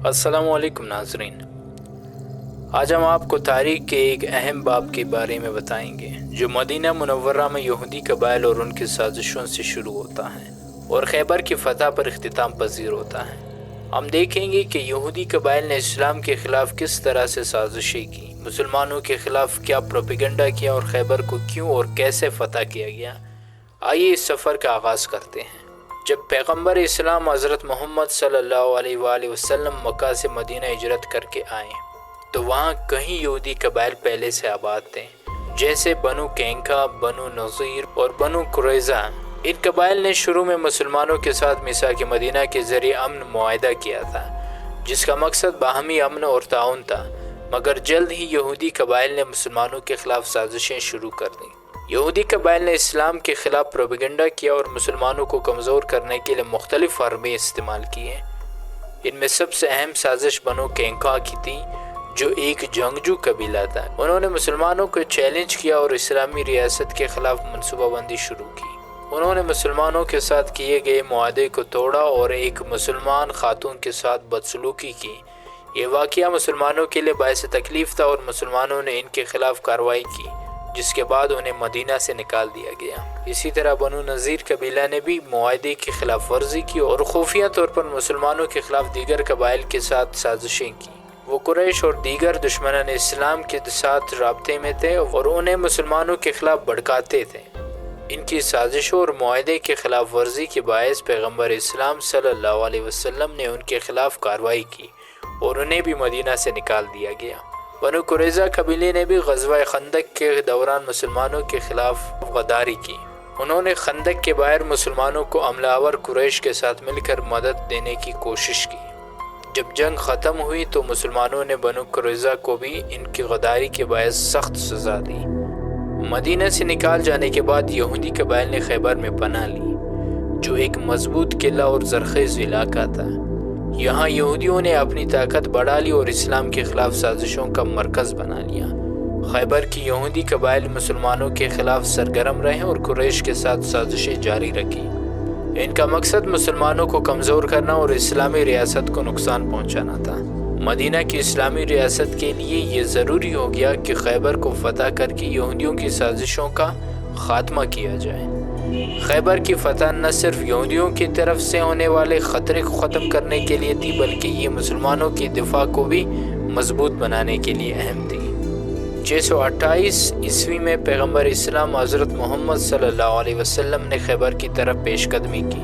السلام علیکم ناظرین، آج ہم آپ کو تاریخ کے ایک اہم باب کے بارے میں بتائیں گے جو مدینہ منورہ میں یہودی قبائل اور ان کی سازشوں سے شروع ہوتا ہے اور خیبر کی فتح پر اختتام پذیر ہوتا ہے۔ ہم دیکھیں گے کہ یہودی قبائل نے اسلام کے خلاف کس طرح سے سازشیں کی، مسلمانوں کے خلاف کیا پروپیگنڈا کیا اور خیبر کو کیوں اور کیسے فتح کیا گیا۔ آئیے اس سفر کا آغاز کرتے ہیں۔ جب پیغمبر اسلام حضرت محمد صلی اللہ علیہ وآلہ وسلم مکہ سے مدینہ ہجرت کر کے آئے تو وہاں کئی یہودی قبائل پہلے سے آباد تھے، جیسے بنو قینقاع، بنو نضیر اور بنو قریظہ۔ ان قبائل نے شروع میں مسلمانوں کے ساتھ میثاق مدینہ کے ذریعے امن معاہدہ کیا تھا، جس کا مقصد باہمی امن اور تعاون تھا، مگر جلد ہی یہودی قبائل نے مسلمانوں کے خلاف سازشیں شروع کر دیں۔ یہودی قبائل نے اسلام کے خلاف پروپیگنڈا کیا اور مسلمانوں کو کمزور کرنے کے لیے مختلف حربیں استعمال کیے۔ ان میں سب سے اہم سازش بنو قینقاع کی تھی، جو ایک جنگجو قبیلہ تھا۔ انہوں نے مسلمانوں کو چیلنج کیا اور اسلامی ریاست کے خلاف منصوبہ بندی شروع کی۔ انہوں نے مسلمانوں کے ساتھ کیے گئے معاہدے کو توڑا اور ایک مسلمان خاتون کے ساتھ بدسلوکی کی۔ یہ واقعہ مسلمانوں کے لیے باعث تکلیف تھا اور مسلمانوں نے ان کے خلاف کارروائی کی، جس کے بعد انہیں مدینہ سے نکال دیا گیا۔ اسی طرح بنو نضیر قبیلہ نے بھی معاہدے کی خلاف ورزی کی اور خفیہ طور پر مسلمانوں کے خلاف دیگر قبائل کے ساتھ سازشیں کی۔ وہ قریش اور دیگر دشمنان اسلام کے ساتھ رابطے میں تھے اور انہیں مسلمانوں کے خلاف بھڑکاتے تھے۔ ان کی سازشوں اور معاہدے کے خلاف ورزی کے باعث پیغمبر اسلام صلی اللہ علیہ وسلم نے ان کے خلاف کارروائی کی اور انہیں بھی مدینہ سے نکال دیا گیا۔ بنو قریظہ قبیلے نے بھی غزوہ خندق کے دوران مسلمانوں کے خلاف غداری کی۔ انہوں نے خندق کے باہر مسلمانوں کو حملہ آور قریش کے ساتھ مل کر مدد دینے کی کوشش کی۔ جب جنگ ختم ہوئی تو مسلمانوں نے بنو قریظہ کو بھی ان کی غداری کے باعث سخت سزا دی۔ مدینہ سے نکال جانے کے بعد یہودی قبائل نے خیبر میں پناہ لی، جو ایک مضبوط قلعہ اور زرخیز علاقہ تھا۔ یہاں یہودیوں نے اپنی طاقت بڑھا لی اور اسلام کے خلاف سازشوں کا مرکز بنا لیا۔ خیبر کی یہودی قبائل مسلمانوں کے خلاف سرگرم رہے اور قریش کے ساتھ سازشیں جاری رکھی۔ ان کا مقصد مسلمانوں کو کمزور کرنا اور اسلامی ریاست کو نقصان پہنچانا تھا۔ مدینہ کی اسلامی ریاست کے لیے یہ ضروری ہو گیا کہ خیبر کو فتح کر کے یہودیوں کی سازشوں کا خاتمہ کیا جائے۔ خیبر کی فتح نہ صرف یہودیوں کی طرف سے ہونے والے خطرے کو ختم کرنے کے لیے تھی، بلکہ یہ مسلمانوں کی دفاع کو بھی مضبوط بنانے کے لیے اہم تھی۔ 628 عیسوی میں پیغمبر اسلام حضرت محمد صلی اللہ علیہ وسلم نے خیبر کی طرف پیش قدمی کی۔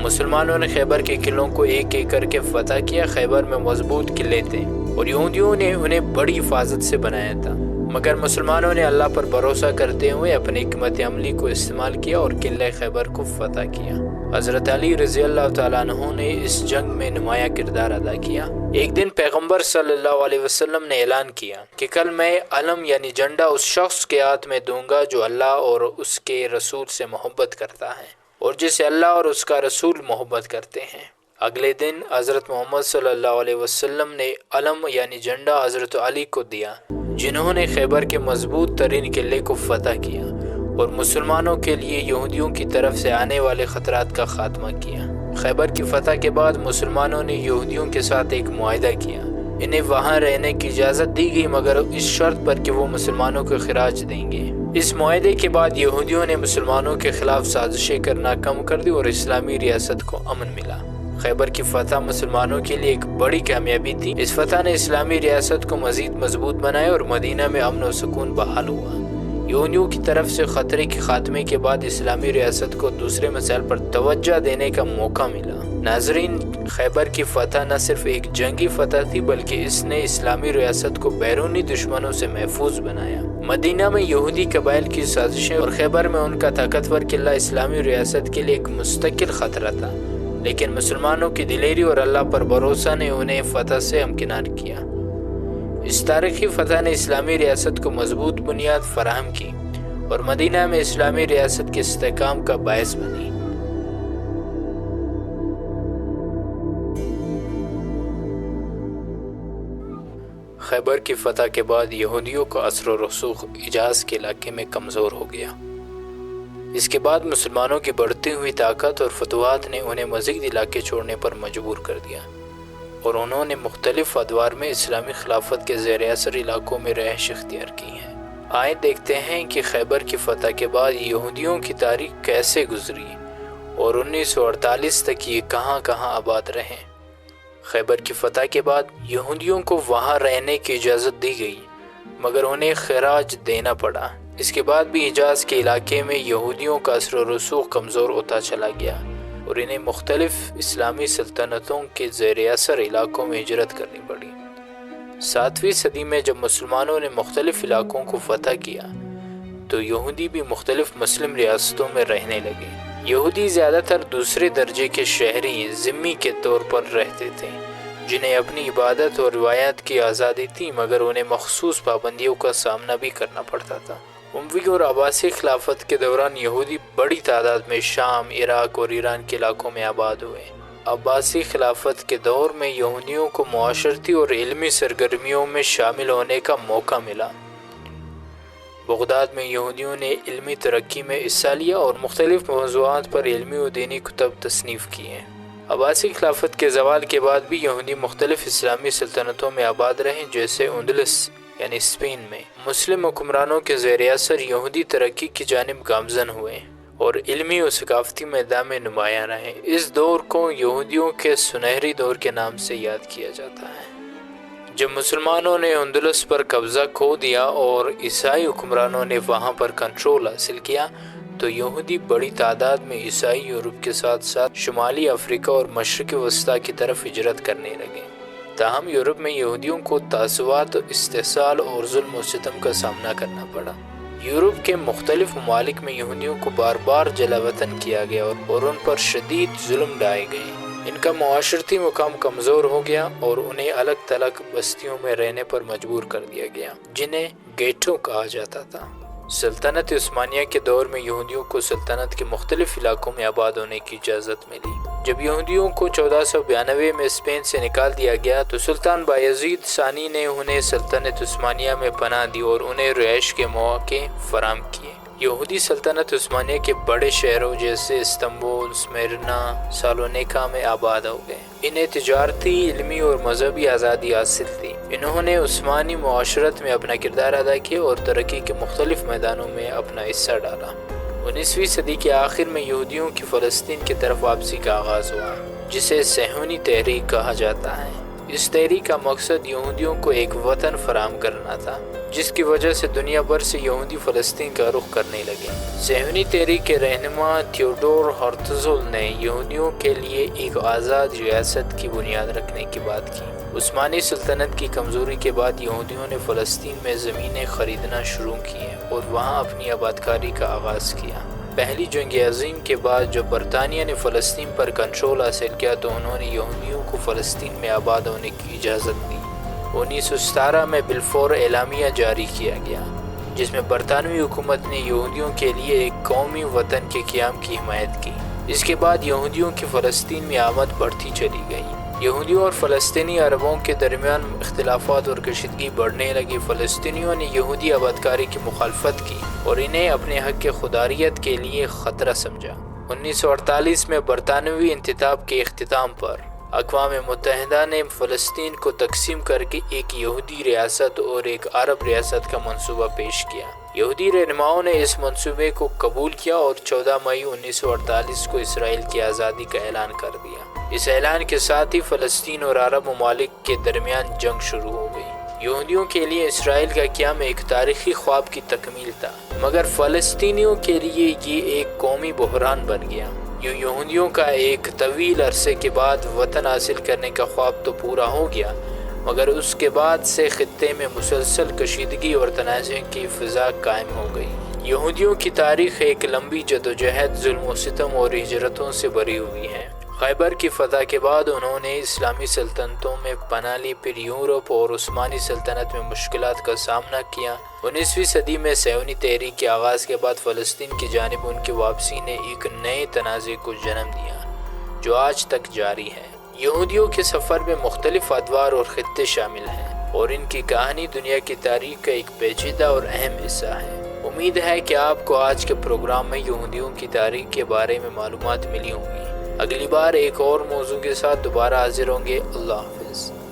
مسلمانوں نے خیبر کے قلعوں کو ایک ایک کر کے فتح کیا۔ خیبر میں مضبوط قلعے تھے اور یہودیوں نے انہیں بڑی حفاظت سے بنایا تھا، مگر مسلمانوں نے اللہ پر بھروسہ کرتے ہوئے اپنی حکمت عملی کو استعمال کیا اور قلعہ خیبر کو فتح کیا۔ حضرت علی رضی اللہ تعالیٰ عنہ نے اس جنگ میں نمایاں کردار ادا کیا۔ ایک دن پیغمبر صلی اللہ علیہ وسلم نے اعلان کیا کہ کل میں علم یعنی جھنڈا اس شخص کے ہاتھ میں دوں گا جو اللہ اور اس کے رسول سے محبت کرتا ہے اور جسے اللہ اور اس کا رسول محبت کرتے ہیں۔ اگلے دن حضرت محمد صلی اللہ علیہ وسلم نے علم یعنی جھنڈا حضرت علی کو دیا، جنہوں نے خیبر کے مضبوط ترین قلعے کو فتح کیا اور مسلمانوں کے لیے یہودیوں کی طرف سے آنے والے خطرات کا خاتمہ کیا۔ خیبر کی فتح کے بعد مسلمانوں نے یہودیوں کے ساتھ ایک معاہدہ کیا۔ انہیں وہاں رہنے کی اجازت دی گئی، مگر اس شرط پر کہ وہ مسلمانوں کو خراج دیں گے۔ اس معاہدے کے بعد یہودیوں نے مسلمانوں کے خلاف سازشیں کرنا کم کر دی اور اسلامی ریاست کو امن ملا۔ خیبر کی فتح مسلمانوں کے لیے ایک بڑی کامیابی تھی۔ اس فتح نے اسلامی ریاست کو مزید مضبوط بنایا اور مدینہ میں امن و سکون بحال ہوا۔ یہودیوں کی طرف سے خطرے کے خاتمے کے بعد اسلامی ریاست کو دوسرے مسائل پر توجہ دینے کا موقع ملا۔ ناظرین، خیبر کی فتح نہ صرف ایک جنگی فتح تھی، بلکہ اس نے اسلامی ریاست کو بیرونی دشمنوں سے محفوظ بنایا۔ مدینہ میں یہودی قبائل کی سازشیں اور خیبر میں ان کا طاقتور قلعہ اسلامی ریاست کے لیے ایک مستقل خطرہ تھا، لیکن مسلمانوں کی دلیری اور اللہ پر بھروسہ نے انہیں فتح سے ہمکنار کیا۔ اس تاریخی فتح نے اسلامی ریاست کو مضبوط بنیاد فراہم کی اور مدینہ میں اسلامی ریاست کے استحکام کا باعث بنی۔ خیبر کی فتح کے بعد یہودیوں کا اثر و رسوخ حجاز کے علاقے میں کمزور ہو گیا۔ اس کے بعد مسلمانوں کی بڑھتی ہوئی طاقت اور فتوحات نے انہیں مزید علاقے چھوڑنے پر مجبور کر دیا۔ اور انہوں نے مختلف ادوار میں اسلامی خلافت کے زیر اثر علاقوں میں رہائش اختیار کی ہے۔ آئے دیکھتے ہیں کہ خیبر کی فتح کے بعد یہودیوں کی تاریخ کیسے گزری اور 1948 تک یہ کہاں کہاں آباد رہے۔ خیبر کی فتح کے بعد یہودیوں کو وہاں رہنے کی اجازت دی گئی، مگر انہیں خراج دینا پڑا۔ اس کے بعد بھی حجاز کے علاقے میں یہودیوں کا اثر و رسوخ کمزور ہوتا چلا گیا اور انہیں مختلف اسلامی سلطنتوں کے زیر اثر علاقوں میں ہجرت کرنی پڑی۔ 7ویں صدی میں جب مسلمانوں نے مختلف علاقوں کو فتح کیا تو یہودی بھی مختلف مسلم ریاستوں میں رہنے لگے۔ یہودی زیادہ تر دوسرے درجے کے شہری ذمی کے طور پر رہتے تھے، جنہیں اپنی عبادت اور روایات کی آزادی تھی، مگر انہیں مخصوص پابندیوں کا سامنا بھی کرنا پڑتا تھا۔ اموی اور عباسی خلافت کے دوران یہودی بڑی تعداد میں شام، عراق اور ایران کے علاقوں میں آباد ہوئے۔ عباسی خلافت کے دور میں یہودیوں کو معاشرتی اور علمی سرگرمیوں میں شامل ہونے کا موقع ملا۔ بغداد میں یہودیوں نے علمی ترقی میں حصہ لیا اور مختلف موضوعات پر علمی و دینی کتب تصنیف کیے۔ عباسی خلافت کے زوال کے بعد بھی یہودی مختلف اسلامی سلطنتوں میں آباد رہے، جیسے اندلس یعنی اسپین میں۔ مسلم حکمرانوں کے زیر اثر یہودی ترقی کی جانب گامزن ہوئے اور علمی و ثقافتی میدان میں نمایاں رہے۔ اس دور کو یہودیوں کے سنہری دور کے نام سے یاد کیا جاتا ہے۔ جب مسلمانوں نے اندلس پر قبضہ کھو دیا اور عیسائی حکمرانوں نے وہاں پر کنٹرول حاصل کیا تو یہودی بڑی تعداد میں عیسائی یورپ کے ساتھ ساتھ شمالی افریقہ اور مشرق وسطیٰ کی طرف ہجرت کرنے لگے۔ تاہم یورپ میں یہودیوں کو تعصبات، استحصال اور ظلم و ستم کا سامنا کرنا پڑا۔ یورپ کے مختلف ممالک میں یہودیوں کو بار بار جلا وطن کیا گیا اور ان پر شدید ظلم ڈھائے گئے۔ ان کا معاشرتی مقام کمزور ہو گیا اور انہیں الگ تھلگ بستیوں میں رہنے پر مجبور کر دیا گیا، جنہیں گیٹو کہا جاتا تھا۔ سلطنت عثمانیہ کے دور میں یہودیوں کو سلطنت کے مختلف علاقوں میں آباد ہونے کی اجازت ملی۔ جب یہودیوں کو 1492 میں اسپین سے نکال دیا گیا تو سلطان بایزید ثانی نے انہیں سلطنت عثمانیہ میں پناہ دی اور انہیں رہائش کے مواقع فراہم کیے۔ یہودی سلطنت عثمانیہ کے بڑے شہروں جیسے استنبول، اسمیرنا، سالونیکا میں آباد ہو گئے۔ انہیں تجارتی، علمی اور مذہبی آزادی حاصل تھی۔ انہوں نے عثمانی معاشرت میں اپنا کردار ادا کیا اور ترقی کے مختلف میدانوں میں اپنا حصہ ڈالا۔ 19ویں صدی کے آخر میں یہودیوں کی فلسطین کی طرف واپسی کا آغاز ہوا، جسے صہیونی تحریک کہا جاتا ہے۔ اس تحریک کا مقصد یہودیوں کو ایک وطن فراہم کرنا تھا، جس کی وجہ سے دنیا بھر سے یہودی فلسطین کا رخ کرنے لگے۔ صہیونی تحریک کے رہنما تھیوڈور ہرتزل نے یہودیوں کے لیے ایک آزاد ریاست کی بنیاد رکھنے کی بات کی۔ عثمانی سلطنت کی کمزوری کے بعد یہودیوں نے فلسطین میں زمینیں خریدنا شروع کی اور وہاں اپنی آبادکاری کا آغاز کیا۔ پہلی جنگ عظیم کے بعد جب برطانیہ نے فلسطین پر کنٹرول حاصل کیا تو انہوں نے یہودیوں کو فلسطین میں آباد ہونے کی اجازت دی۔ 1917 میں بلفور اعلامیہ جاری کیا گیا، جس میں برطانوی حکومت نے یہودیوں کے لیے ایک قومی وطن کے قیام کی حمایت کی۔ اس کے بعد یہودیوں کی فلسطین میں آمد بڑھتی چلی گئی۔ یہودیوں اور فلسطینی عربوں کے درمیان اختلافات اور کشیدگی بڑھنے لگی۔ فلسطینیوں نے یہودی آبادکاری کی مخالفت کی اور انہیں اپنے حق خوداریت کے لیے خطرہ سمجھا۔ 1948 میں برطانوی انتخاب کے اختتام پر اقوام متحدہ نے فلسطین کو تقسیم کر کے ایک یہودی ریاست اور ایک عرب ریاست کا منصوبہ پیش کیا۔ یہودی رہنماؤں نے اس منصوبے کو قبول کیا اور 14 مئی 1948 کو اسرائیل کی آزادی کا اعلان کر دیا۔ اس اعلان کے ساتھ ہی فلسطین اور عرب ممالک کے درمیان جنگ شروع ہو گئی۔ یہودیوں کے لیے اسرائیل کا قیام ایک تاریخی خواب کی تکمیل تھا، مگر فلسطینیوں کے لیے یہ ایک قومی بحران بن گیا۔ یہودیوں کا ایک طویل عرصے کے بعد وطن حاصل کرنے کا خواب تو پورا ہو گیا، مگر اس کے بعد سے خطے میں مسلسل کشیدگی اور تنازع کی فضا قائم ہو گئی۔ یہودیوں کی تاریخ ایک لمبی جدوجہد، ظلم و ستم اور ہجرتوں سے بھری ہوئی ہے۔ خیبر کی فتح کے بعد انہوں نے اسلامی سلطنتوں میں پناہ لی، پھر یورپ اور عثمانی سلطنت میں مشکلات کا سامنا کیا۔ 19ویں صدی میں صہیونی تحریک کے آغاز کے بعد فلسطین کی جانب ان کی واپسی نے ایک نئے تنازع کو جنم دیا جو آج تک جاری ہے۔ یہودیوں کے سفر میں مختلف ادوار اور خطے شامل ہیں اور ان کی کہانی دنیا کی تاریخ کا ایک پیچیدہ اور اہم حصہ ہے۔ امید ہے کہ آپ کو آج کے پروگرام میں یہودیوں کی تاریخ کے بارے میں معلومات ملی ہوں گی۔ اگلی بار ایک اور موضوع کے ساتھ دوبارہ حاضر ہوں گے۔ اللہ حافظ۔ حافظ.